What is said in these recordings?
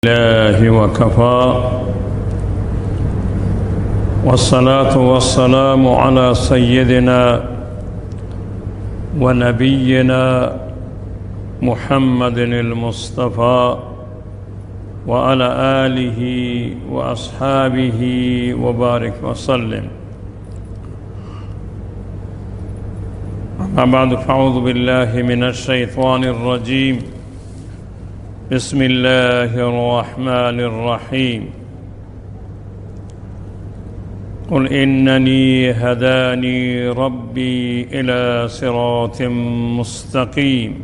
الله وكفى، والصلاة والسلام على سيدنا ونبينا محمد المصطفى وعلى آله وأصحابه وبارك وسلم. أما بعد، فأعوذ بالله من الشيطان الرجيم. بسم الله الرحمن الرحيم. قل إنني هداني ربي إلى صراط مستقيم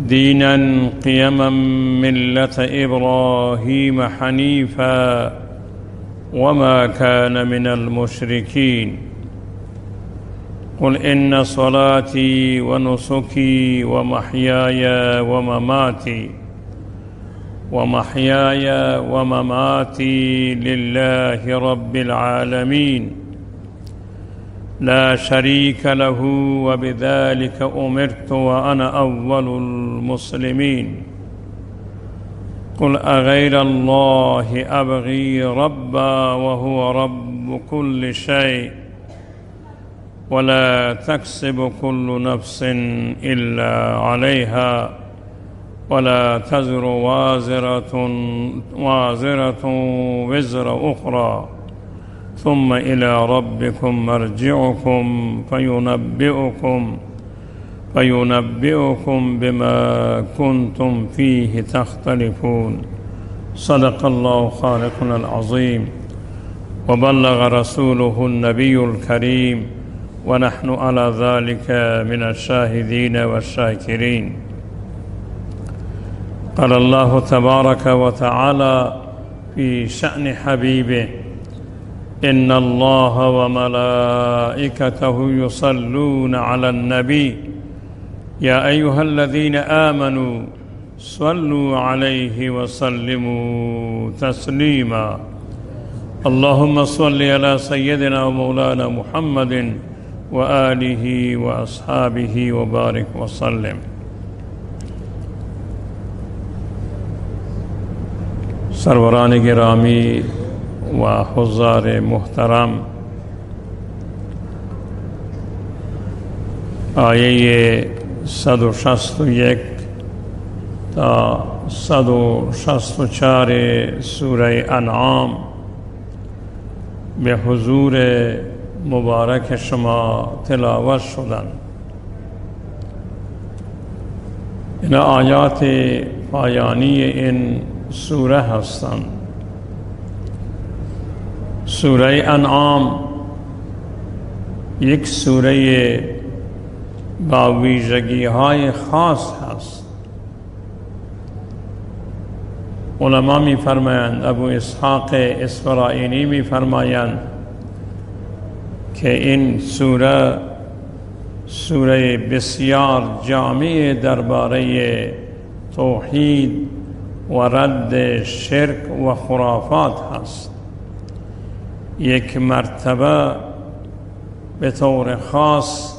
دينا قيما ملة إبراهيم حنيفا وما كان من المشركين. قل إن صلاتي ونسكي ومحياي ومماتي لله رب العالمين لا شريك له، وبذلك أمرت وأنا أول المسلمين. قل أغير الله أبغي ربا وهو رب كل شيء، ولا تكسب كل نفس إلا عليها، ولا تزر وازرة وزر أخرى، ثم إلى ربكم مرجعكم فينبئكم بما كنتم فيه تختلفون. صدق الله خالقنا العظيم، وبلغ رسوله النبي الكريم، ونحن على ذلك من الشاهدين والشاكرين. قال الله تبارك وتعالى في شأن حبيبه: إن الله وملائكته يصلون على النبي يا أيها الذين آمنوا صلوا عليه وسلموا تسليما. اللهم صل على سيدنا ومولانا محمد وآله وأصحابه وبارك وسلم. سروران گرامی و حضار محترم، آیه 161 تا 164 سوره انعام به حضور مبارک شما تلاوت شدند. این آیات پایانی این سوره هستند. سوره انعام یک سوره با ویژگی‌های خاص هست. علما می‌فرمایند، ابو اسحاق اسفراینی می‌فرمایند که این سوره بسیار جامع درباره توحید و رد شرک و خرافات هست. یک مرتبه به طور خاص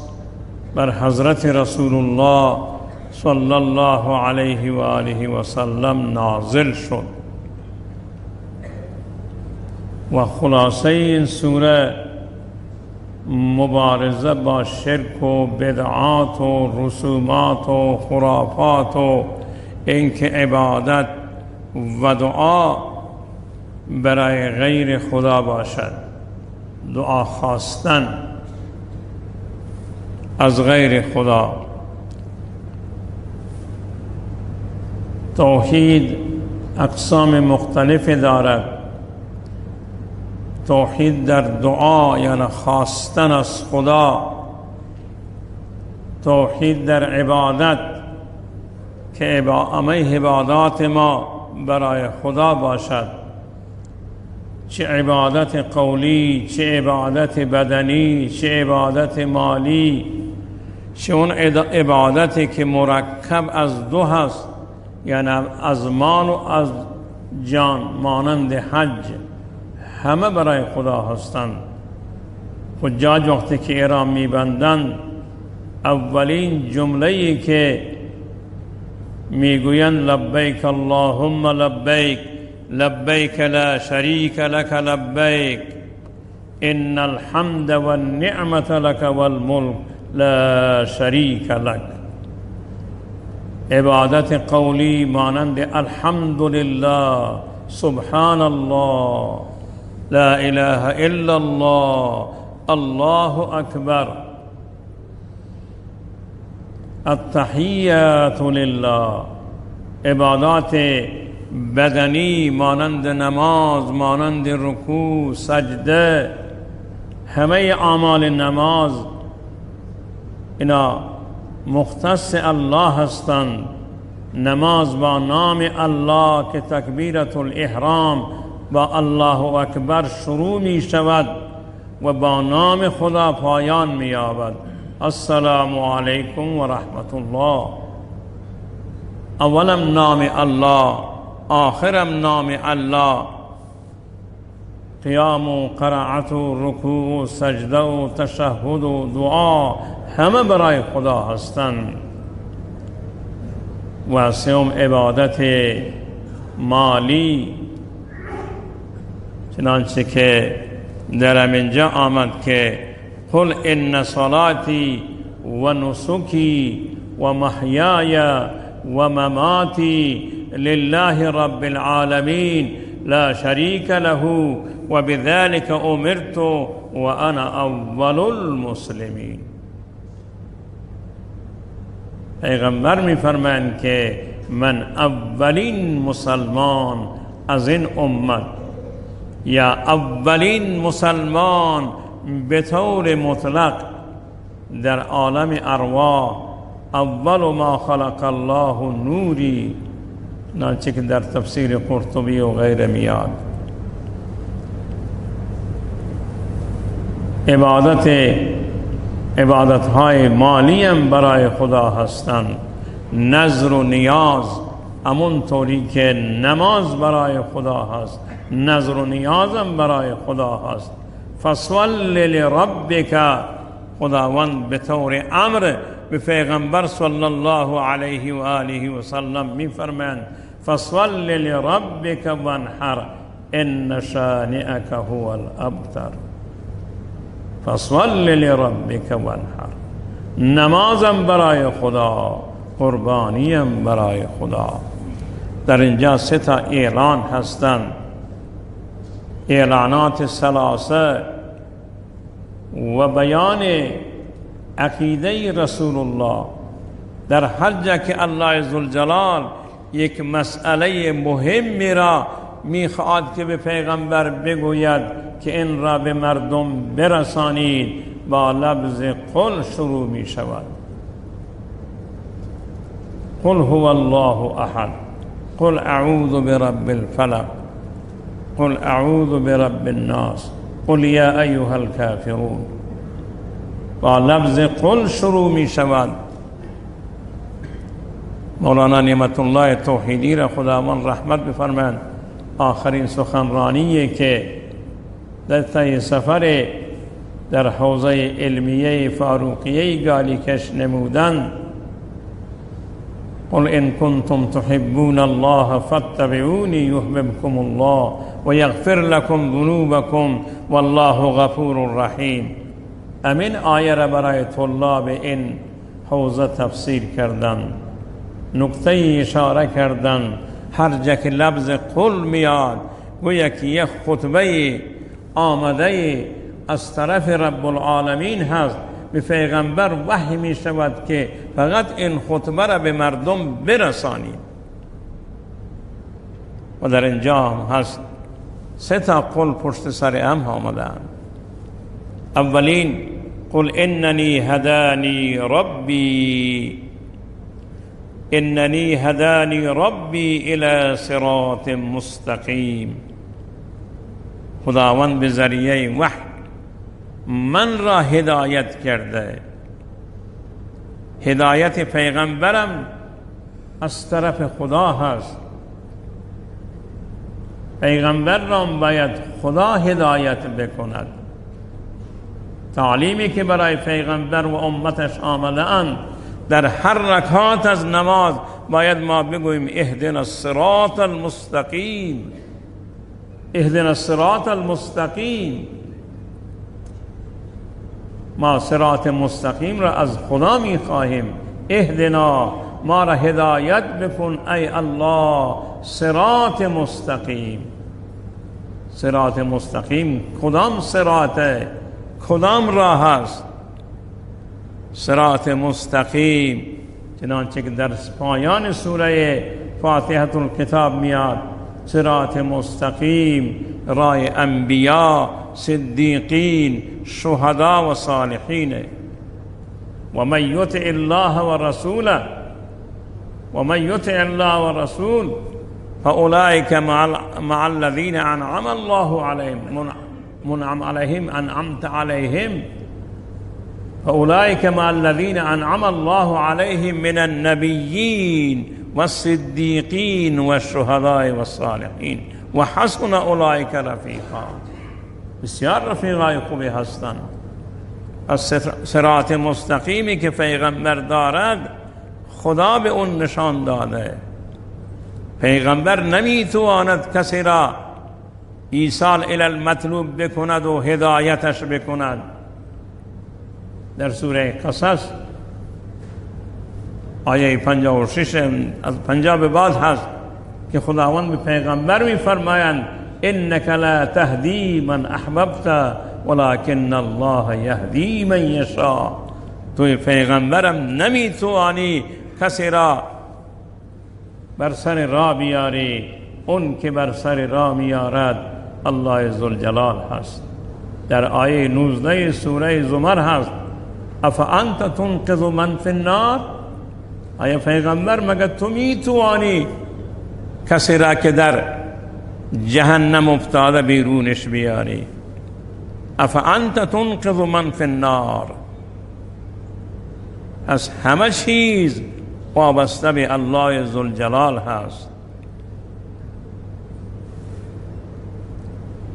بر حضرت رسول الله صلی الله علیه و آله و سلم نازل شد و خلاصه این سوره مبارزه با شرک و بدعات و رسومات و خرافات و اینکه عبادت و دعا برای غیر خدا باشد، دعا خواستن از غیر خدا. توحید اقسام مختلف دارد. توحید در دعا یعنی خواستن از خدا، توحید در عبادت که همه عبادات ما برای خدا باشد، چه عبادت قولی، چه عبادت بدنی، چه عبادت مالی، چه اون عبادتی که مرکب از دو هست، یعنی از مال و از جان، مانند حج، همه برای خدا هستند. حجاج وقتی که احرام میبندند، اولین جمله‌ای که میگویند لبیک اللهم لبیک لبیک لا شریک لک لبیک ان الحمد والنعمة لك والملك لا شریک لک. عبادت قولی مانند الحمد لله، سبحان الله، لا اله الا الله، الله اکبر، التحیات لله. عبادات بدنی مانند نماز، مانند رکوع، سجده، همه اعمال نماز اینا مختص الله هستند. نماز با نام الله که تکبیرت الاحرام با الله اکبر شروع می شود و با نام خدا پایان می یابد. السلام علیکم و رحمت الله. اولم نام الله، آخرم نام الله. قیام و قرائت و رکوع و سجده و تشهد و دعا همه برای خدا هستند. و سوم عبادت مالی، چنانچه که در اینجا آمد که قل ان صلاتی و نسکی و محیای و مماتی لله رب العالمین لا شریک له و بذلك امرت و انا اول المسلمین. پیغمبر می فرمایند که من اولین مسلمان از این امت، یا اولین مسلمان به طور مطلق در عالم ارواح، اول ما خلق الله نوری، چنانچه که در تفسیر قرطبی و غیره میاد. عبادتهای مالی هم برای خدا هستند. نذر و نیاز، همون طوری که نماز برای خدا هست، نذر و نیاز هم برای خدا هست. فصل لربک، خداوند به طور امر به پیغمبر صلی الله علیه و آله و سلم می فرمایند فصل لربک وانحر ان شانئک هو الابتر. فصل لربک وانحر، نمازم برای خدا، قربانیم برای خدا. در اینجا 3 تا اعلان هستند، اعلانات ثلاثه و بیان عقیده رسول الله. در هر جا که الله عزوجلال یک مسئله مهمی را میخواهد که به پیغمبر بگوید که این را به مردم برسانید، با لفظ قل شروع می شود. قل هو الله احد، قل اعوذ برب الفلق، قل اعوذ برب الناس، قل یا ایها الکافرون. با لفظ قل شروع می شود. مولانا نعمت الله توحیدی را خداوند رحمت بفرمایند، آخرین سخنرانی که در طی سفر در حوزه علمیه فاروقیه گالیکش نمودند، قل ان کنتم تحبون الله فاتبعونی یحببکم الله و یغفر لكم ذنوبکم والله غفور رحیم. امین آیه را برای طلاب این حوزه تفسیر کردند. نکته اشاره کردند هر جا که لفظ قل میاد گویا که یک خطبه آمده از طرف رب العالمین هست، به پیغمبر وحی می شود که فقط این خطبه را به مردم برسانید. و در اینجا هست 3 تا قل پشت سر هم آمدند. اولین قل اننی هدانی ربی، اننی هدانی ربی الی صراط مستقیم. خداوند به ذریعه وحی من را هدایت کرده. هدایت پیغمبرم از طرف خدا هست. پیغمبر را باید خدا هدایت بکند. تعلیمی که برای پیغمبر و امتش آمده اند در هر رکعت از نماز باید ما بگوییم اهدنا الصراط المستقیم، اهدنا الصراط المستقیم. ما صراط مستقیم را از خدا می خواهیم. اهدنا، ما را هدایت بکن ای الله، صراط مستقیم. صراط مستقیم کدام صراطه؟ کدام راه است؟ صراط مستقیم چنانچه که در پایان سوره فاتحه الکتاب میاد، صراط مستقیم راه انبیا، صدیقین، شهدا و صالحین. و من یطع الله و رسوله، و من یطع الله و رسول فاولئک مع الذین انعم الله علیهم، منعم علیهم، انعمت علیهم، فاولئک مع الذین انعم الله علیهم من النبیین والصدیقین والشهداء والصالحین و حسن اولئک رفیقا. بسیار رفیقای خوبی هستند. از صراط مستقیمی که پیغمبر دارد خدا به اون نشان داده. پیغمبر نمیتواند کسی را ایصال الی المطلوب بکند و هدایتش بکند. در سوره قصص آیه 56 از 50 به بعد هست که خداوند به پیغمبر میفرمایند انک لا تهدی من احببت ولکن الله یهدی من یشاء. توی پیغمبرم نمیتوانی کسی را بر سر راه بیاری، اون که بر سر راه میارد الله ذوالجلال هست. در آیه 19 سوره زمر هست افانت تنقذ من فی النار. آیا پیغمبر مگر تو میتوانی کسی را که در جهنم افتاده بیرونش بیاری؟ افانت تنقذ من فی النار. از همه چیز وابسته به الله ذوالجلال هست.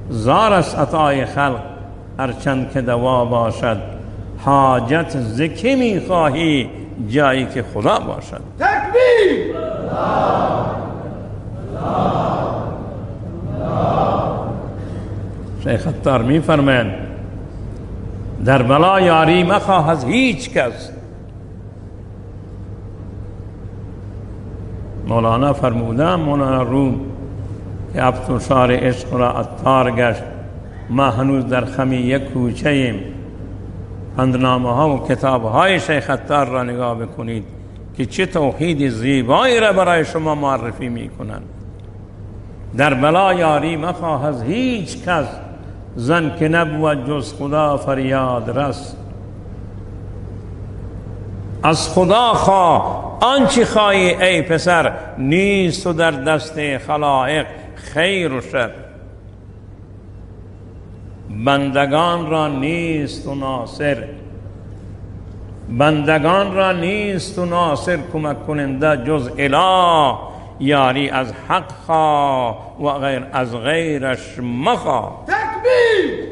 زار است عطای خلق هرچند که دوا باشد، حاجت ذکی می خواهی جایی که خدا باشد. تکبیر! شیخ عطار می فرمایند در بلا یاری مخواه از هیچ کس. مولانا فرمودم، مولانا روم که افسوسار عشق را عطار گشت، ما هنوز در خمی یک کوچه ایم. پندنامه ها و کتاب های شیخ عطار را نگاه بکنید که چه توحید زیبایی را برای شما معرفی می کنند. در بلا یاری مخواه از هیچ کس، زن که نبود جز خدا فریاد رس. از خدا خواه آنچه خواهی ای پسر، نیست و در دست خلائق خیر و شر. بندگان را نیست و ناصر، بندگان را نیست و ناصر کمک کننده جز اله. یاری از حق خواه و غیر از غیرش مخواه. تکبیر!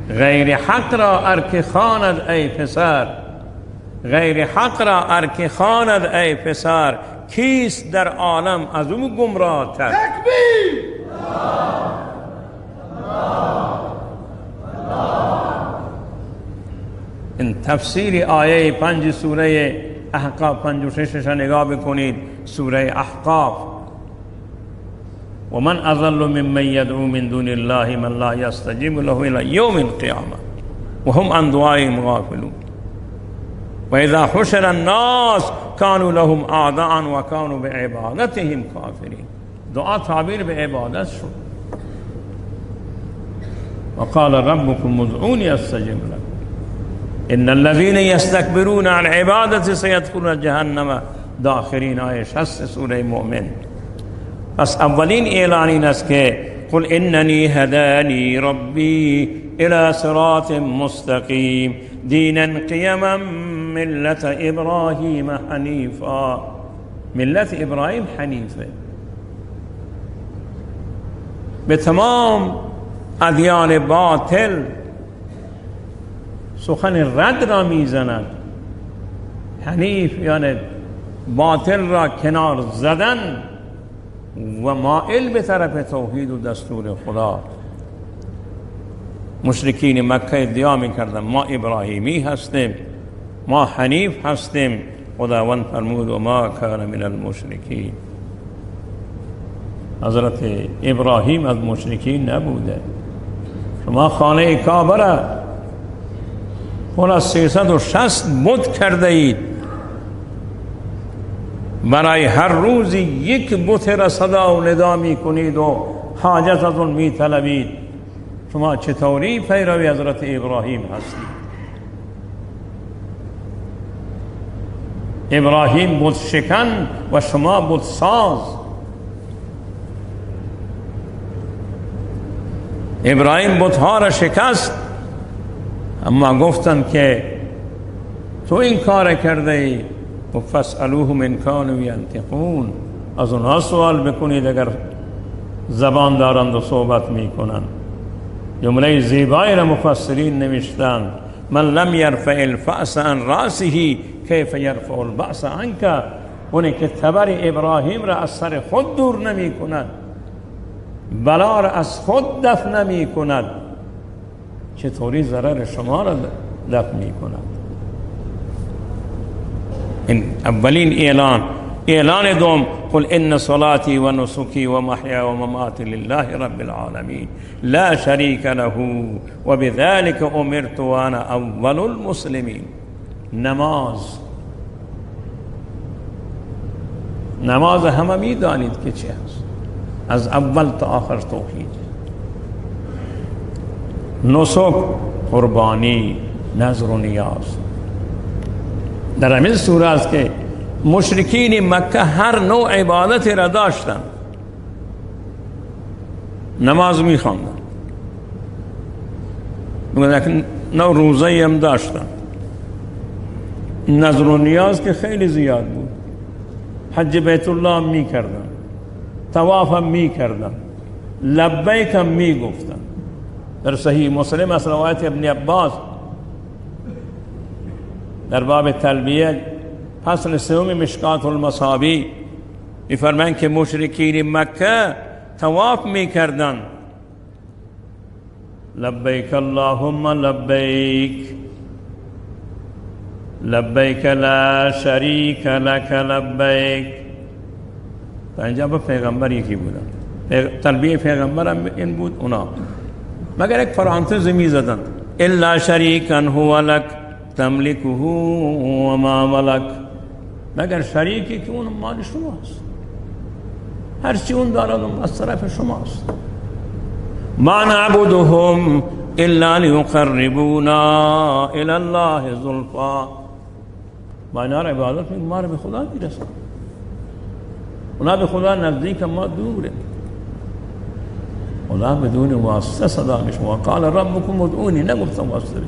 غیر حق را ارک خواند ای پسر، غیر حق را ارک خواند ای پسر، کیست در عالم از او گمراه تر؟ تکبیر! این تفسیر آیه 5 سوره احقاف 56 نگاه بکنید. سوره احقاف و من اضل ممن یدعو من دون الله من لا یستجیب له الی یوم القیامه و هم عن دعائهم غافلون و اذا حشر الناس كانوا لهم اعداء و كانوا بعبادتهم کافرین. دعا تعبیر به عبادت شد. وقال ربكم ادعوني استجب لكم ان الذين يستكبرون عن عبادتي سيدخلون جهنم داخرین. آیه 60 سوره مؤمن. پس اولین اعلان این است که قل اننی هدانی ربی الى صراط مستقیم دینا قیما ملت ابراهیم حنیفا. ملت ابراهیم حنیفه. به تمام ادیان باطل سخن رد را میزند. حنیف یعنی باطل را کنار زدن و مائل به طرف توحید و دستور خدا. مشرکین مکه ادعا میکردن ما ابراهیمی هستیم، ما حنیف هستیم. خداوند فرمود و ما کان من المشرکین. حضرت ابراهیم از مشرکین نبوده. شما خانه کعبه را پر از 360 بت کرده اید، برای هر روزی یک بت را صدا و ندا می کنید و حاجت از اون می طلبید. شما چطوری پیروی حضرت ابراهیم هستید؟ ابراهیم بت شکن و شما بت ساز. ابراهیم بت‌ها را شکست، اما گفتن که تو این کار کرده ای و فاسألوهم ان کانوا ینطقون. از اونها سوال بکنید اگر زبان دارند و صحبت میکنند. جمله زیبایی را مفسرین نوشتند من لم یرفع الفأس عن رأسه کیف یرفع البأس عنک. اونی که تبر ابراهیم را از سر خود دور نمی کند، بلا را از خود دفع نمی کند، چطوری ضرر شما را دفع می کند؟ این اولین اعلان دوم قل ان صلاتي ونسكي ومحياي ومماتي لله رب العالمين لا شريك له وبذلك امرت وانا اول المسلمين. نماز همه می دانید که چه هست، از اول تا آخر توحید. نسک قربانی، نذر و نیاز. در همین سوره است که مشرکین مکه هر نوع عبادت را داشتن. نماز می خواندن، لیکن نوع روزه هم داشتن. نذر و نیاز که خیلی زیاد بود. حج بیت الله می کردن، طواف هم می کردن، لبیک هم می گفتن. در صحیح مسلم از روایت ابن عباس در باب تلبیه فصل سوم مشکات المصابیح می‌فرمایند که مشرکین مکه طواف می‌کردند لبیک اللهم لبیک لبیک لا شریک لک لبیک. تا اینجا با پیغمبر یکی بودن، تلبیه پیغمبر هم این بود اونا، مگر یک پرانتز می‌زدند الا شریکا هو لک تملکه و ما ملک. مگر شریکی که اون مال شماست، هرچی اون دارد از طرف شماست. ما نعبدهم الا لیقربونا الی الله زلفا. ما اینا را عبادت میکنیم ما را به خدا میرسند، اونا به خدا نزدیک ما دوره. خدا بدون واسطه صدا میشنوه. قال ربکم ادعونی، نگفتم واسطه.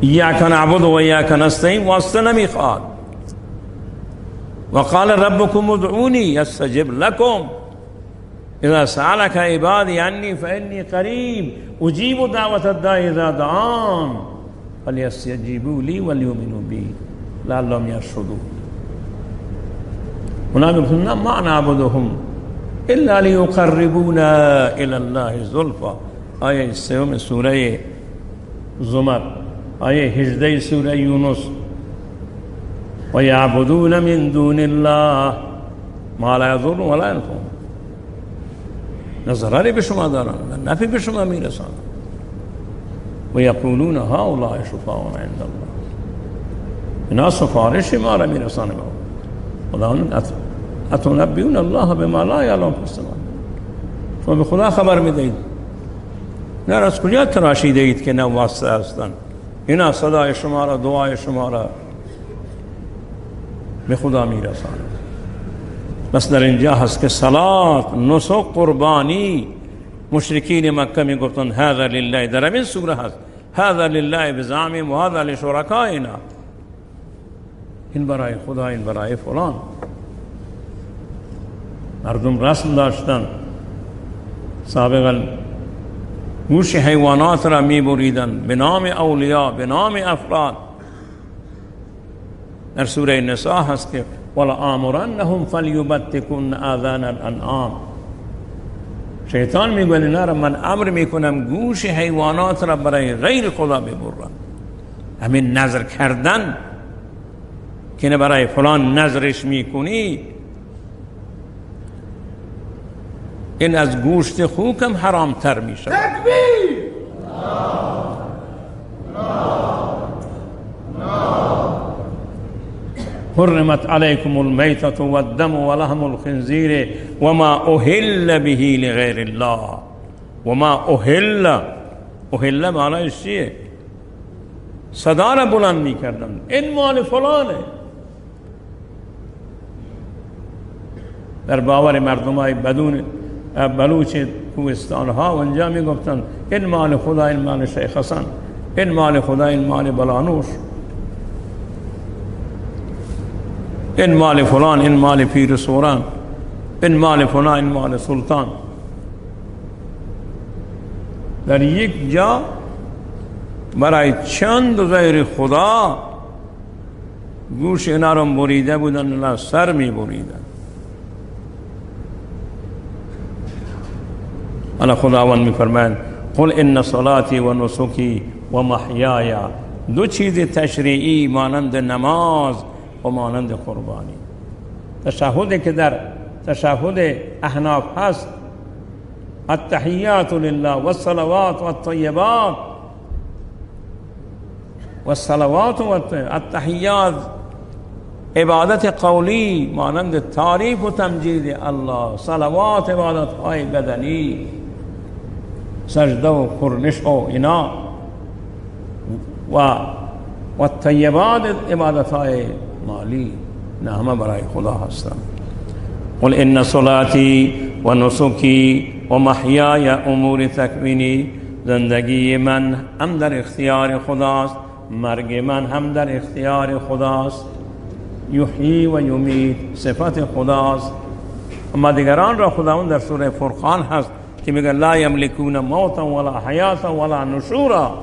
ایاک نعبد و ایاک نستعین واسطه نمیخواد. وقال ربكم ادعوني استجب لكم اذا سألك عبادي عني فاني قريب اجيب دعوة الداعي اذا دعان فليستجيبوا لي وليؤمنوا بي لعلهم يرشدون. هناك ما نعبدهم الا ليقربونا الى الله زلفى. آیه 3 سوره زمر، آیه 18 سوره یونس. و یعبدون من دون الله ما لا یضر ولا ینفع. نه ضرری به شما دارن نه نفعی به شما میرسانن. و یقولون هؤلاء شفعاؤنا عند الله. اینا سفارش ما را میرسانه. خداوند اتنبئون الله بما لا یعلم فی السماء. شما به خدا خبر میدهید، نه از کجا تراشیده اید که نه واسطه هستند. اینا صدای شما را، دعای شما را به خدا میرساند. بس در اینجا هست که صلات، نسک، قربانی مشرکین مکه میگفتند هذا لله. در همین سوره هست هذا لله بزعمهم و هذا لشرکائنا. این برای خدا، این برای فلان. مردم رسم داشتن سابقا گوش حیوانات را می بریدن به نام اولیاء، به نام افراد. در سوره نساء هست که ولآمرنهم فلیبتکن آذان الانعام. شیطان میگه نه، من امر میکنم گوش حیوانات را برای غیر خدا ببرن. همین نظر کردن که نه برای فلان نظرش میکنی، این از گوشت خوکم حرام تر میشه. تکبیر. حرمت علیکم المیتة والدم ولحم الخنزیر وما اهل به لغیر الله. وما اهل معنیش چیه؟ صدا را بلند می کردن این مال فلانه. در باور مردم های بدون بلوچ کوهستان ها اونجا می گفتن این مال خدا، این مال شیخ حسن، این مال خدا، این مال بلانوش، این مال فلان، این مال پیر سوران، این مال فلان، این مال سلطان. در یک جا برای چند غیر خدا گوش اینا رو بریده بودن، نه سر می بریدن. انا خداوند می فرماید قل ان صلاتی و نسکی و محیای، دو چیز تشریعی مانند نماز و مانند قربانی. تشهدی که در تشهد احناف هست، التحیات لله والصلوات والطیبات، والصلوات التحیات عبادت قولی مانند تعریف و تمجید الله، صلوات عبادت های بدنی، سجده و کرنش و اینا، و الطیبات عبادت های مالی، نه همه برای خدا هستند. قل ان صلاتی و نسکی و محیای امور تکوینی، زندگی من هم در اختیار خداست، مرگ من هم در اختیار خداست. یحیی و یمیت صفت خداست. اما دیگران را خداوند در سوره فرقان هست که میگه لا یملکون موتا ولا حیاتا ولا نشورا.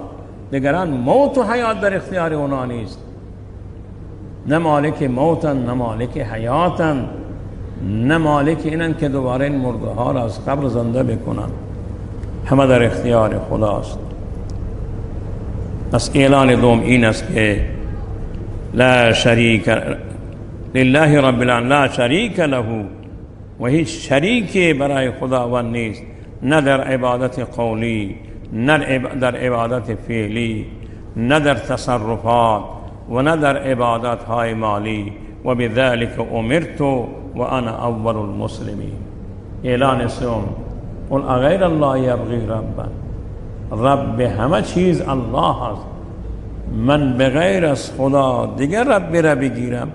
دیگران موت و حیات در اختیار اونا نیست، نه مالک موتن، نه مالک حیاتن، نه مالک اینن که دوباره این مرده ها را از قبر زنده بکنن. همه در اختیار خداست. پس اعلان دوم این است که لا شریک لله رب العالمین، لا شریک له، و هیچ شریکی برای خداوند نیست، نه در عبادت قولی، نه در عبادت فعلی، نه در تصرفات و نه در عبادت های مالی. و بذلک امرت و انا اول المسلمین. اعلان سوم قل اغیر الله یبغی ربا، رب همه چیز الله هست، من بغیر از خدا دیگر رب را بگیرم؟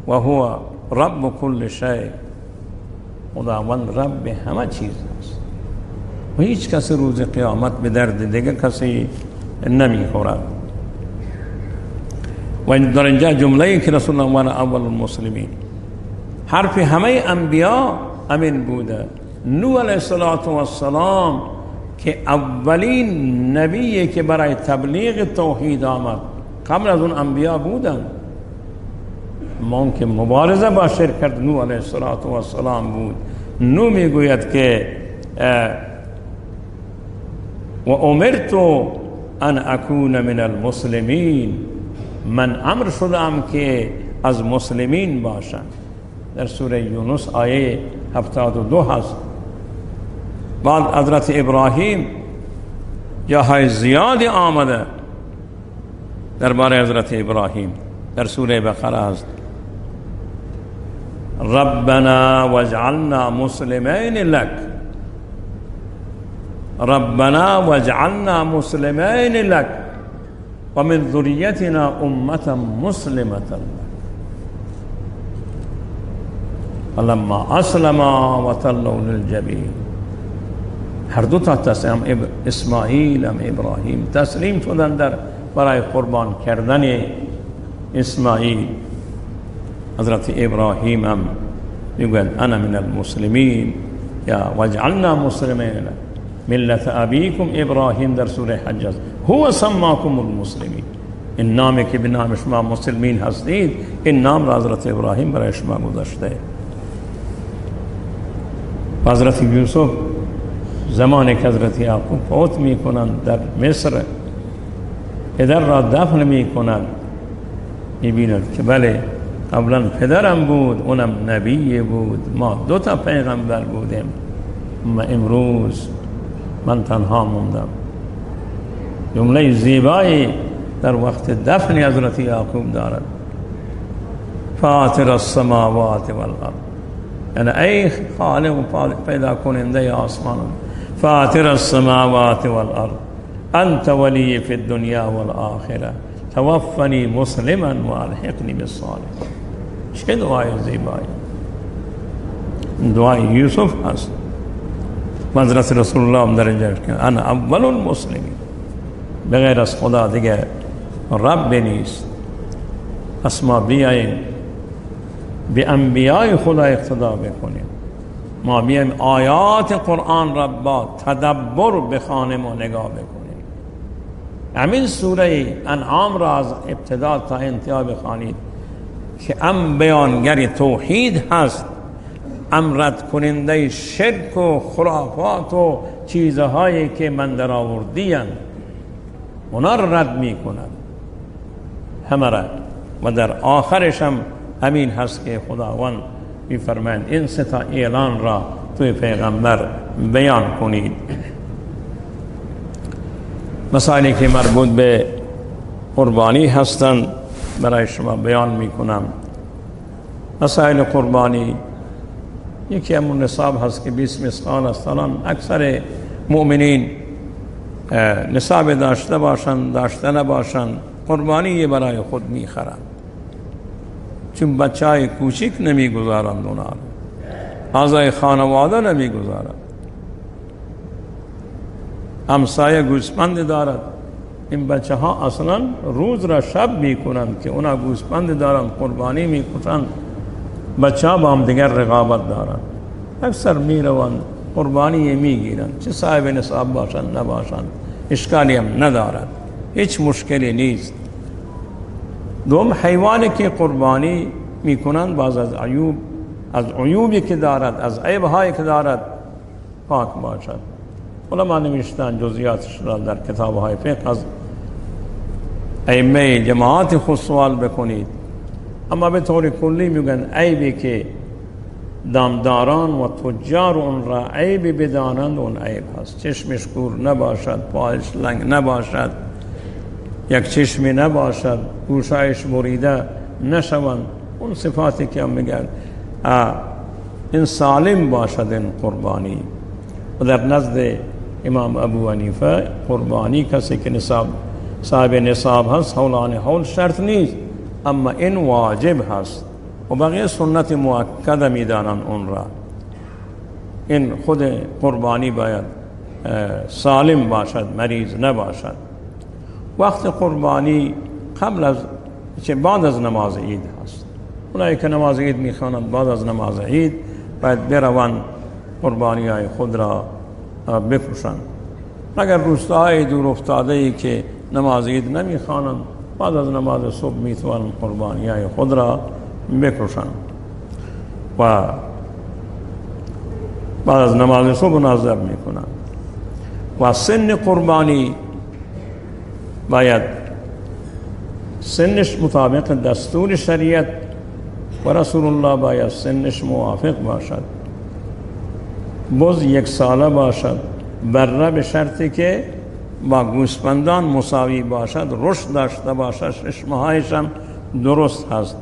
و هو رب کل شیء، خداوند رب همه چیز است و هیچ کسی روز قیامت به درد دیگر کسی نمیخورد. و در اینجا جمله‌ای که رسول الله وانا اول المسلمین، حرف همه انبیا امین بوده. نوح علیه السلام که اولین نبیه که برای تبلیغ توحید آمد، قبل از اون انبیا بودن. ما که مبارزه با شرک کرد نوح علیه السلام بود. نوح میگوید که و امرت ان اکون من المسلمین، من امر شدم که از مسلمین باشم. در سوره یونس آیه 72 هست. بعد حضرت ابراهیم جاهای زیادی آمده درباره حضرت ابراهیم. در سوره بقره است ربنا واجعلنا مسلمین لك، ربنا واجعلنا مسلمین لك و من ذریتنا امة مسلمة لك فلما اسلما وتلوا للجبین. هر دو تا تسلیم، اسماعیل هم ابراهیم تسلیم شدن در برای قربان کردن اسماعیل. حضرت ابراهیم هم میگوید انا من المسلمین یا واجعلنا مسلمین. ملت ابیکم ابراهیم در سوره حج است. هو سماکم المسلمین، این نامی که به نام شما مسلمین هستید، این نام را حضرت ابراهیم برای شما گذاشته. حضرت یوسف زمانی که حضرت یعقوب فوت می کنند در مصر، پدر را دفن می کنند، می بیند که بله قبلا پدرم بود، اونم نبی بود، ما 2 پیغمبر بودیم، اما امروز من تنها موندم. جمله زیبایی در وقت دفن حضرت یعقوب دارد: فاطر السماوات والارض، یعنی ای خالق و پیدا کننده آسمان، فاطر السماوات والارض انت ولی فی الدنیا والآخره توفنی مسلما و الحقنی بالصالحین. چه دعای زیبایی! دعای یوسف هست. حضرت رسول الله در اینجا که انا اول المسلمین، بغیر از خدا دیگه رب نیست. پس ما بیاییم به انبیاء خدا اقتدا بکنیم، ما بیاییم آیات قرآن را با تدبر بخوانیم و نگاه بکنیم. همین سوره انعام را از ابتدا تا انتها بخوانید که بیانگر توحید هست، رد کننده شرک و خرافات و چیزهایی که من در آوردیم، اونا را رد می کند همه را. و در آخرش هم همین هست که خداوند می فرمایند این 3 اعلان را توی پیغمبر بیان کنید. مسائلی که مربوط به قربانی هستند برای شما بیان می کنم. مسائل قربانی، یکی همون نصاب هست که 20 مثقال است. الان اکثر مؤمنین نصاب داشته باشند داشته نباشند، قربانی برای خود می خرند، چون بچه های کوچک نمی گذارند، اونا اعضای خانواده نمی گذارند. همسایه گوسفند دارد، این بچه ها اصلا روز را شب می کنند که اونا گوسفند دارند، قربانی می کنند، بچه ها با هم دیگر رقابت دارند، اکثر می روند قربانی می گیرند، چه صاحب نصاب باشند نباشند اشکالی هم ندارد، هیچ مشکلی نیست. دوم، حیوانی که قربانی می کنند باز از عیوبی که دارد، از عیبهایی که دارد پاک باشد. علما نوشتن جزئیاتش را در کتاب‌های فقه از ائمه جماعت خود سوال بکنید، اما به طور کلی میگن عیبی که دامداران و تجار اون را عیب بدانند اون عیب هست. چشمش کور نباشد، پایش لنگ نباشد، یک چشمی نباشد، گوشایش بریده نشوند، اون صفاتی که هم میگن این سالم باشد این قربانی. و در نزد امام ابو حنیفه قربانی کسی که صاحب نصاب هست حولان حول شرط نیست، اما این واجب هست و بقیه سنت مؤکده میدانن اون را. این خود قربانی باید سالم باشد، مریض نباشد. وقت قربانی قبل از بعد از نماز عید هست. اونایی که نماز عید میخوانند بعد از نماز عید باید بروند قربانی های خود را بکشند. اگر روستاهای دور افتاده ای که نماز عید نمیخوانند بعد از نماز صبح میتوانند قربانی های خود را بکشند و بعد از نماز صبح نظر میکنند. و سن قربانی باید سنش مطابق دستور شریعت و رسول الله باید سنش موافق باشد. بز 1 ساله باشد، بره به شرطی که با گوسفندان مساوی باشد، رشد داشته باشد، چشمهایش هم درست هست.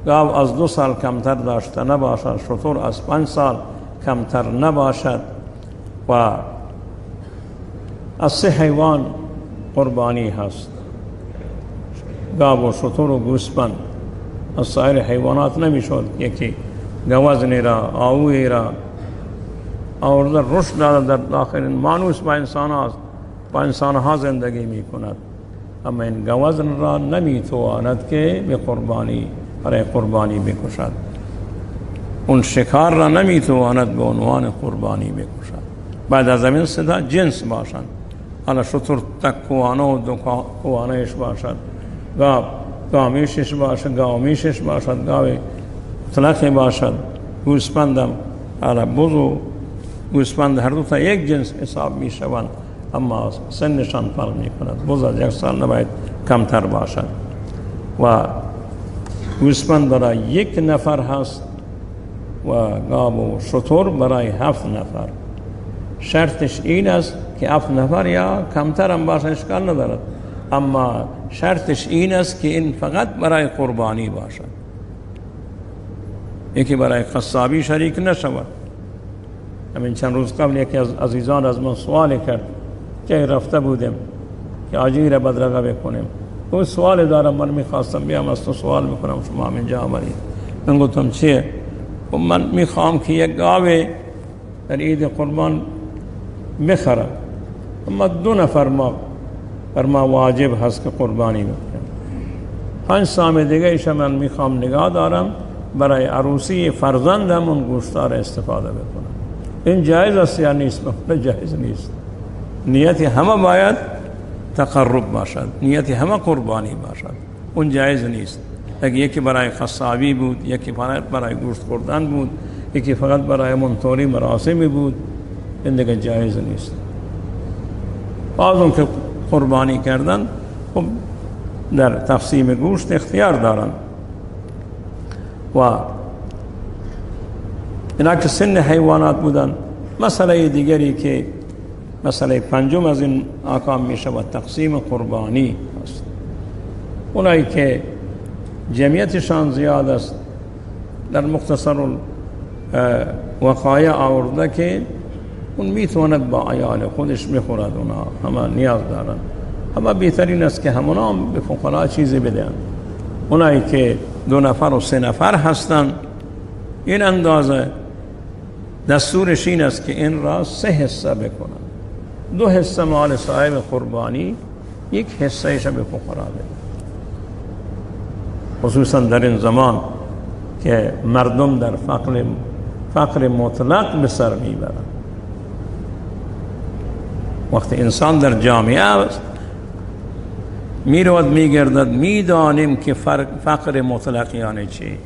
گاو از 2 سال کمتر داشته نباشد، شتر از 5 سال کمتر نباشد. و از 3 حیوان قربانی هست: گاو و شتر و گوسفند. از سایر حیوانات نمیشد. یکی گوزنی را، آوی را آورده رشد داده در داخل مانوس با انسان هاست، با انسان ها زندگی می کند، اما این گوزن را نمیتواند که به قربانی برای قربانی بکشد. اون شکار را نمیتواند به عنوان قربانی بکشد. بعد از همین سه جنس باشند. حالا شتر تک کوانه و دو کوانهش باشد، گاو گامیشش باشد، گاومیشش باشد، گاو مطلقی باشد، گوسفندم حالا بز و گوسفند هر دو تا یک جنس حساب می شوند، اما سنشان فرق می کند. بز از 1 سال نباید کمتر باشد و گوسفند برای 1 نفر هست و گاو و شتر برای 7 نفر. شرطش این است که 7 نفر یا کمتر هم باشه اشکال ندارد، اما شرطش این است که این فقط برای قربانی باشد، یکی برای قصابی شریک نشود. همین چند روز قبل یکی از عزیزان از من سوال کرد که رفته بودیم که آجیر بدرقه بکنیم. او سوال دارم، من میخواستم بیام از تو سوال بکنم، شما هم اینجا آمدید. من گفتم چیه؟ من میخوام که یک گاو در عید قربان بخرم، اما 2 نفر بر ما واجب هست که قربانی بکنم. 5 سام دیگه ایش من میخوام نگاه دارم برای عروسی فرزندم اون گوشتار استفاده بکنم. این جایز است یا نیست؟ نه جایز نیست. نیت همه باید تقرب باشد، نیت همه قربانی باشد، اون جایز نیست. اگه یکی برای قصابی بود، یکی برای گوشت خوردن بود، یکی فقط برای منطوری مراسمی بود، این دیگه جایز نیست. بعضون که قربانی کردن خب در تقسیم گوشت اختیار دارن و اینا که سن حیوانات بودن. مسئله دیگری که مسئله 5 از این احکام می شود تقسیم قربانی است. اونایی که جمعیتشان زیاد است در مختصر وقایع آورده که اون میتواند با عیال خودش بخورد، اونا همه نیاز دارن، اما بهترین است که همونا هم به فقرا چیزی بدن. اونایی که 2 نفر و 3 نفر هستند، این اندازه دستورش این است که این را 3 حصه بکنن. 2 حصه مال صاحب قربانی، 1 حصه ایش به فقرا بدن. خصوصا در این زمان که مردم در فقر مطلق به سر میبرند. وقتی انسان در جامعه است میرود میگردد، میدانیم که فقر مطلق یعنی چی.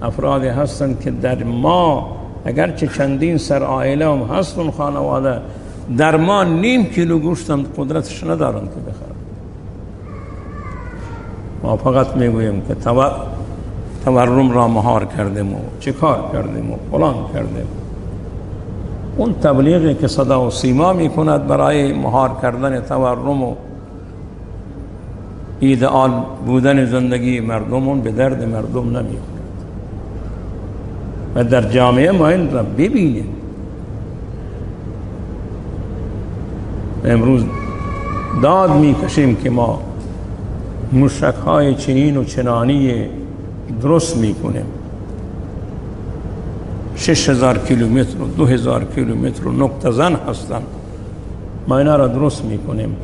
افرادی هستند که در ما اگرچه چندین سر عائله هم هستن خانواده، در ما 0.5 کیلو گوشت هم قدرتش ندارند که بخرند. ما فقط میگوییم که تورم را مهار کردیم و چه کار کردیم و فلان کردیم. اون تبلیغی که صدا و سیما میکند برای مهار کردن تورم و ایدئال بودن زندگی مردم، اون به درد مردم نمیخورد. و در جامعه ما این را ببینیم. امروز داد میکشیم که ما موشک‌های چنین و چنانی درست میکنیم، 6000 کیلومتر و 2000 کیلومتر و نقطه زن هستند، ما اینا را درست میکنیم.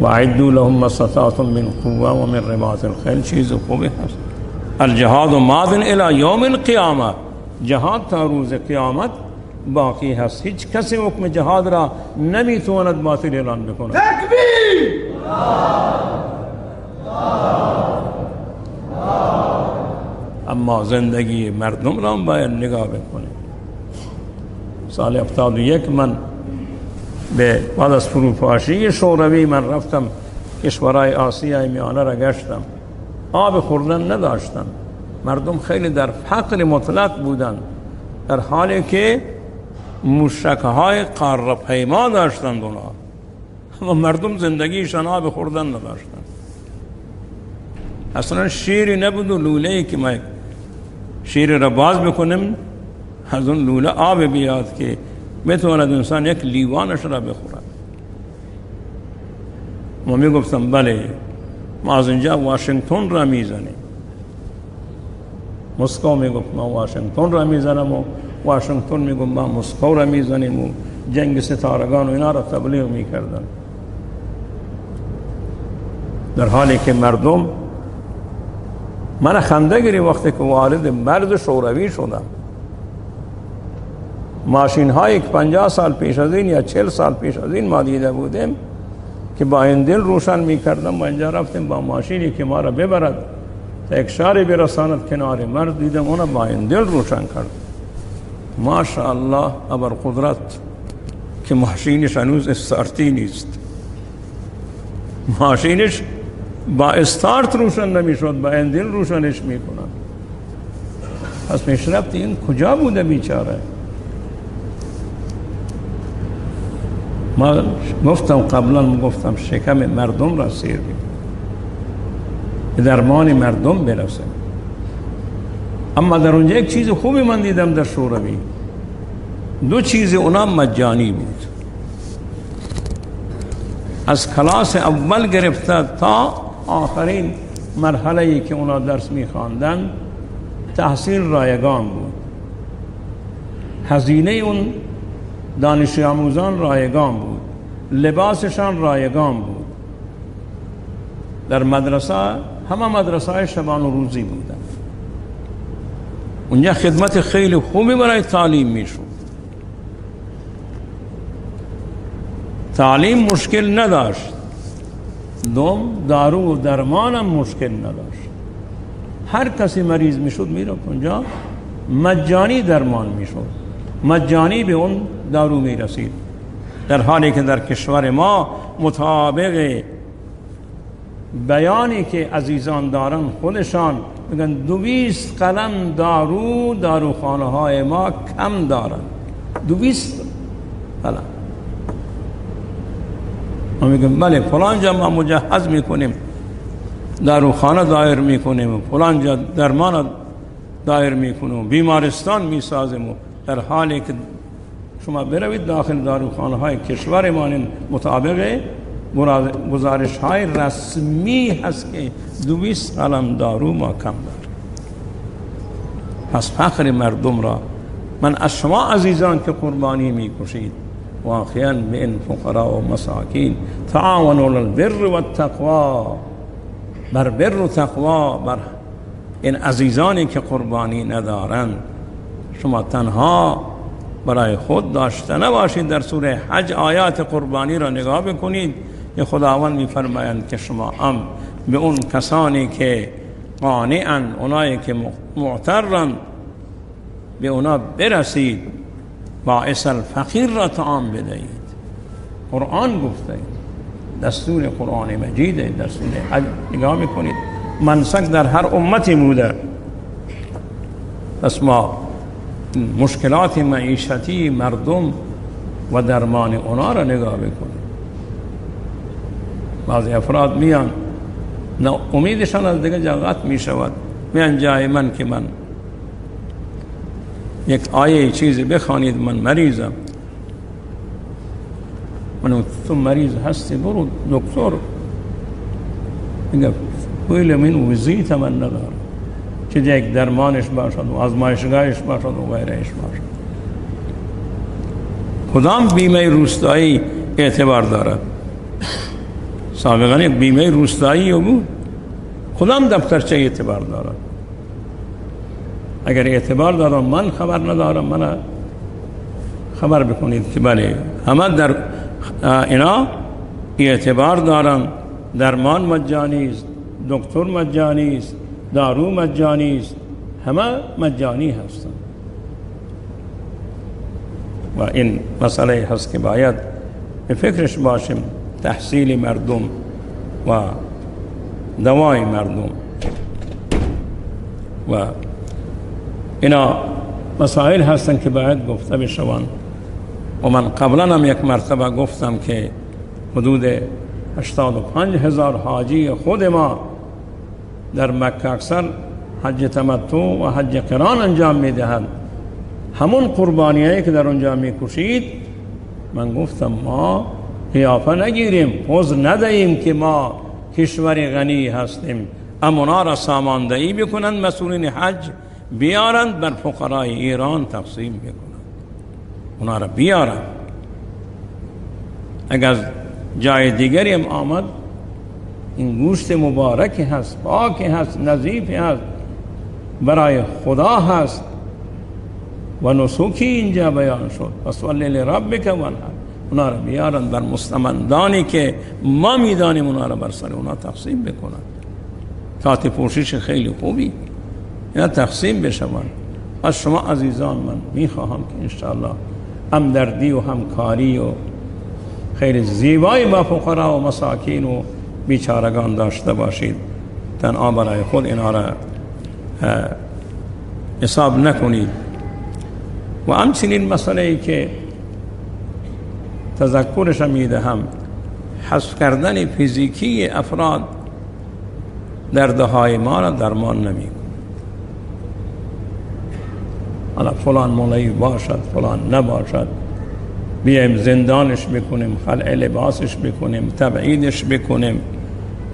و اعدوا لهم ما استطعتم من قوة و من رباط الخیل. چیز خوبی هست. الجهاد ماض الى یوم القیامه، جهاد تا روز قیامت باقی هست. هیچ کسی حکم جهاد را نمیتواند باطل اعلان بکند. تکبیر! اما زندگی مردم را باید نگاه بکنیم. سال 71 من به بعد از فروپاشی شوروی من رفتم کشورهای آسیای میانه را گشتم. آب خوردن نداشتن، مردم خیلی در فقر مطلق بودن، در حالی که موشک‌های قاره پیما داشتند اونا، اما مردم زندگیشان آب خوردن نداشتن. اصلا شیری نبود و لوله‌ای که ما شیر را باز بکنیم از اون لوله آب بیاد که بتواند انسان یک لیوانش را بخورد. ما میگفتم بله ما از اینجا واشنگتن را میزنیم. مسکو میگفت ما واشنگتن را میزنم و واشنگتن میگفت ما مسکو را میزنیم و جنگ ستارگان و اینا را تبلیغ میکردن، در حالی که مردم من خنده گیری وقتی که وارد مرز شوروی شدم. ماشین های 50 سال پیش از این یا 40 سال پیش از این ما دیده بودیم که با این دل روشن میکردم و اینجا رفتیم با ماشینی که ما را ببرد تا یک شهری برساند کنار مرد، دیدم اونا با این دل روشن کرد. ماشاءالله ابر قدرت که ماشینش هنوز استارتی نیست، ماشینش با استارت روشن نمیشد، با این دل روشنش میکنن. پس پیشرفت این کجا بوده بیچاره؟ ما گفتم قبلا، گفتم شکم مردم را سیر بیم، به درمان مردم برسه. اما در اونجا یک چیز خوبی من دیدم در شوروی، دو چیز اونا مجانی بود. از کلاس اول گرفته تا آخرین مرحله‌ای که اونا درس می‌خواندن تحصیل رایگان بود، هزینه اون دانش آموزان رایگان بود، لباسشان رایگان بود. در مدرسه همه مدرسه های شبان و روزی بودن، اونجا خدمت خیلی خوبی برای تعلیم میشد. تعلیم مشکل نداشت، دارو و درمان هم مشکل نداشت. هر کسی مریض میشد میرفت اونجا، مجانی درمان میشد، مجانی به اون دارو میرسید. در حالی که در کشور ما مطابق بیانی که عزیزان دارن خودشان میگن 200 قلم داروخانه های ما کم دارن، 200 قلم. ما میگم بله فلان جا ما مجهز میکنیم، داروخانه دایر میکنیم، فلان جا درمان دایر میکنیم، بیمارستان میسازیم. در حالی که شما بروید داخل داروخانه های کشور ما مطابق گزارش های رسمی هست که 200 قلم دارو ما کم داریم. پس فخر مردم را من از شما عزیزان که قربانی میکشید واقعا به این فقرا و مساکین تعاونوا علی البر و التقوا، بر بر و تقوا، بر این عزیزانی که قربانی ندارند شما تنها برای خود داشته نباشید. در سوره حج آیات قربانی را نگاه بکنید که خداوند می‌فرمایند که شما هم به اون کسانی که قانعن، اونایی که معترن، به اونا برسید، باعث الفقیر را طعام بدهید. قرآن گفته، دستور قرآن مجید در سوره حج نگاه میکنید، منسک در هر امتی بوده. پس ما مشکلات معیشتی مردم و درمان اونا را نگاه بکنید. بعضی افراد میان امیدشان از دیگه جا قطع میشود، میان جای من که من یک آیه چیزی بخوانید، من مریضم. من تو مریض هستی برو دکتر. میگه پول من وزیت من ندارم، که یک درمانش باشد و آزمایشگاهش باشد و غیرهش باشد. کدام بیمه روستایی اعتبار دارد؟ سابقا یک بیمه روستایی بود، کدام دفترچه اعتبار دارد؟ اگر اعتبار دارم من خبر ندارم، من خبر بکنید که بله همه در اینا اعتبار دارن. درمان مجانی است، دکتر مجانی است، دارو مجانی است، همه مجانی هستند. و این مسئله هست که باید به فکرش باشیم، تحصیل مردم و دوای مردم و اینا مسائل هستند که باید گفته بشوند. و من قبلا هم یک مرتبه گفتم که حدود 85,000 حاجی خود ما در مکه اکثر حج تمتع و حج قران انجام میدهند. همون قربانیایی که در اونجا میکشید، من گفتم ما قیافه نگیریم، پوز ندهیم که ما کشور غنی هستیم، امونا را ساماندهی بکنند، مسئولین حج بیارند بر فقرای ایران تقسیم بکنند، اونا را بیارند. اگر جای دیگری هم آمد، این گوشت مبارک هست، پاک هست، نظیف هست، برای خدا هست، و نسوکی اینجا بیان شد فصلی لربک وانحر. اونا رو بیارن بر مستمندانی که ما میدانیم اونا رو بر سر اونا تقسیم بکنن. کات پوشش خیلی خوبی، اینا تقسیم بشون. از شما عزیزان من میخواهم که انشاءالله همدردی و همکاری و خیلی زیبایی با فقرا و مساکین و بیچارگان داشته باشید. تنها برای خود اینا را حساب نکنید. و همچنین مسئله ای که تذکرش میدهم، حذف کردن فیزیکی افراد دردهای ما را درمان نمی‌کند. حالا فلان مولوی باشد فلان نباشد، بیایم زندانش بکنیم، خلع لباسش بکنیم، تبعیدش بکنیم،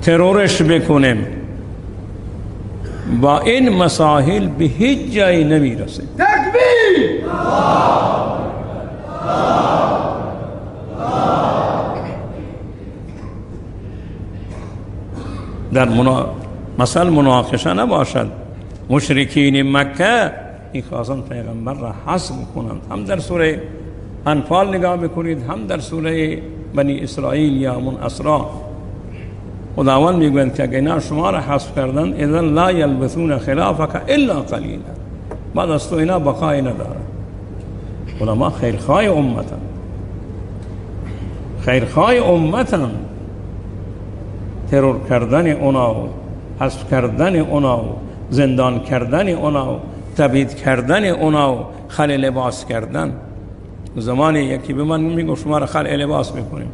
ترورش بکنیم، با این مسائل به هیچ جایی نمیرسیم. تکبیر! در مثل مناقشه نباشد. مشرکین مکه می‌خواستند پیغمبر را حذف کنند. هم در سوره انفال نگاه بکنید، هم در سوره بنی اسرائیل یا من اسرا خداوند میگوید که اگر اینا شما را حذف کردن اذا لا یلبثون خلافک الا قلیلا، بعد از تو اینا بقای ندارد. علما خیرخواه امتن، خیرخواه امتن. ترور کردن اونا و حذف کردن اونا و زندان کردن اونا و تبعید کردن اونا و خلع لباس کردن. زمانی یکی به من میگه شما را خلع لباس میکنیم،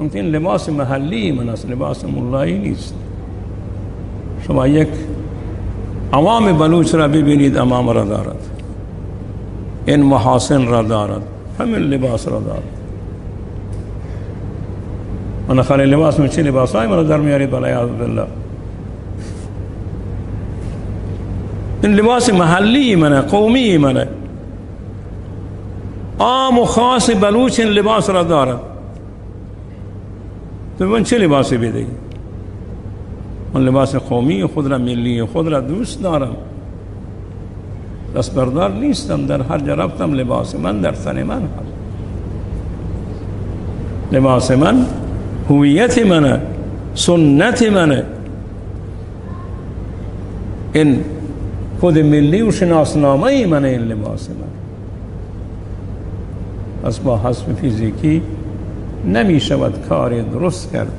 ممکن لباس محلی من است، لباس ملایی نیست. شما یک عوام بلوچ را ببینید، امام را دارد، این محاسن را دارد، همین لباس را دارد. من خلع لباس من چه لباس های من در میارید والعیاذ بالله. این لباس محلی منه، قومی منه، عام و خاص بلوچ این لباس را دارد. تو من چه لباسی بدهی؟ من لباس قومی خود را، ملی خود را دوست دارم، دست بردار نیستم. در هر جا رفتم لباس من در تن من هست. لباس من هویت منه، سنت منه. این خود ملی و شناسنامه منه این لباس من. پس با حذف فیزیکی نمی شود کار درست کرد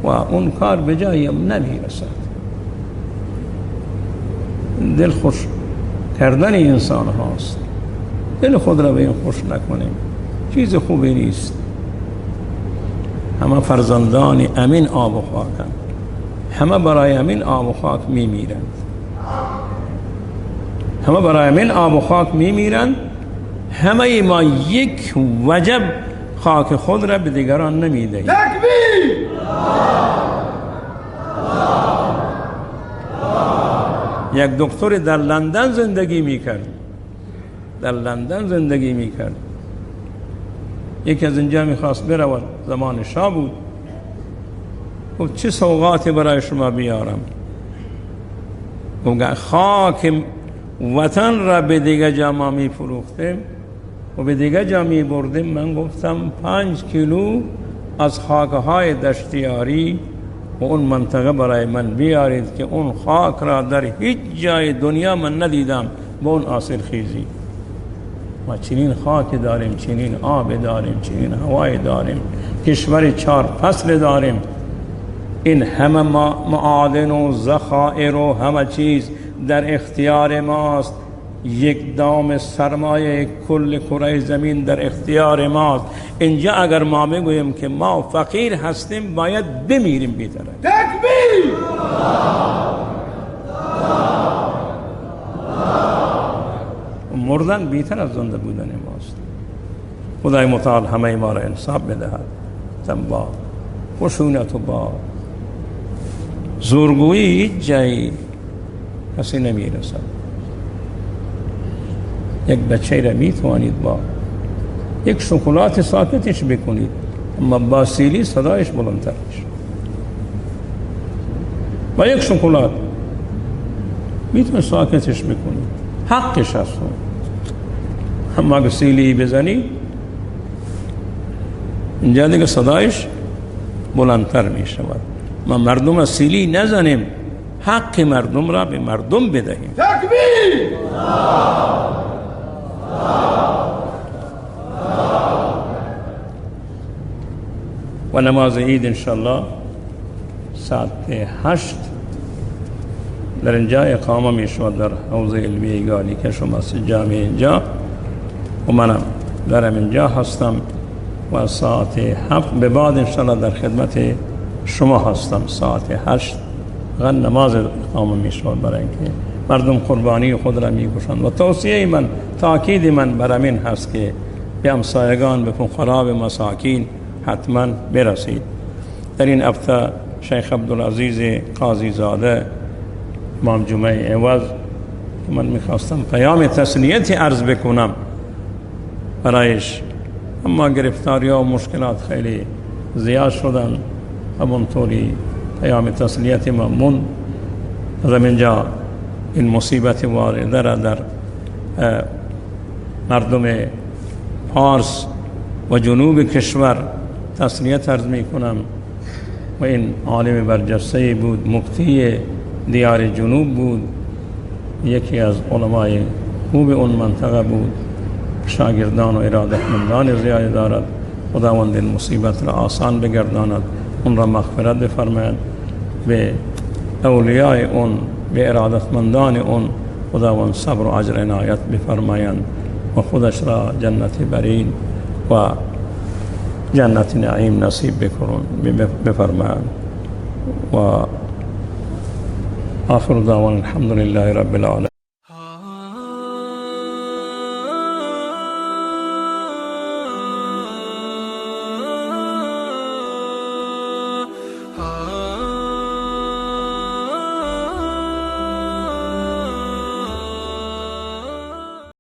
و اون کار به جایم نمی رسد. دل خوش کردن انسان هاست. دل خود را به این خوش نکنیم، چیز خوبی نیست. همه فرزندان امین آب و خاکند، همه برای امین آب و خاک می میرند، همه برای امین آب و خاک می میرند. همه ما یک وجب خاک خود را به دیگران نمی دهیم. تکبیر! یک دکتر در لندن زندگی می کرد، در لندن زندگی می کرد. یکی از اینجا می خواست برود، زمان شاه بود. گفت چه سوغاتی برای شما بیارم؟ گفت خاک وطن را به دیگه جا ما می فروختیم و به دیگه جا می بردیم. من گفتم 5 کیلو از خاکهای دشتیاری و اون منطقه برای من بیارید که اون خاک را در هیچ جای دنیا من ندیدم با اون حاصل خیزی. ما چنین خاک داریم، چنین آب داریم، چنین هوای داریم، کشور 4 فصل داریم. این همه معادن و ذخایر و همه چیز در اختیار ماست. یک دام سرمایه کل کره زمین در اختیار ماست. اینجا اگر ما بگوییم که ما فقیر هستیم باید بمیریم بی‌طرف. تکبیر! مردن بی‌تر از زنده بودن ماست. خدای متعال همه ما را انصاف بدهد. با خشونت و با زورگویی هیچ جایی کسی نمیرسد. یک بچه را میتوانید با یک شکلات ساکتش بکنید، اما با سیلی صدایش بلندتر میشه. با یک شکلات میتونید ساکتش بکنید، حقش هست. اما اگه سیلی بزنی اینجا دیگه صدایش بلندتر می شود. ما مردم از سیلی نزنیم، حق مردم را به مردم بدهیم. تکبیر. و نماز عید انشاءالله ساعت 8 در اینجا اقامه می شود در حوزه علمی گالی که شما جامع اینجا و منم درم اینجا هستم و ساعت 7 به بعد انشاءالله در خدمت شما هستم. ساعت 8 غن نماز اقامه می شود برای اینکه مردم قربانی خود را می کشند و توصیه من، تاکید من بر این هست که به همسایگان، به فقرا، به مساکین حتما برسید. در این هفته شیخ عبدالعزیز قاضی زاده امام جمعه عوض من میخواستم پیام تسلیت عرض بکنم برایش، اما گرفتاری ها و مشکلات خیلی زیاد شدن، همونطوری پیام تسلیت ممنون از اینجا این مصیبت وارده را در مردم پارس و جنوب کشور تسلیت عرض می کنم. و این عالم برجسته بود، مفتی دیار جنوب بود، یکی از علمای خوب اون منطقه بود، شاگردان و ارادتمندان زیادی دارد. خداوند این مصیبت را آسان بگرداند، اون را مغفرت بفرماید، به اولیاء اون، به ارادتمندان اون خداوند صبر و اجر عنایت بفرمایند و خودش را جنت برین و جنت نعیم نصیب بفرمایند. و آخر دعوانا الحمد لله رب العالمین.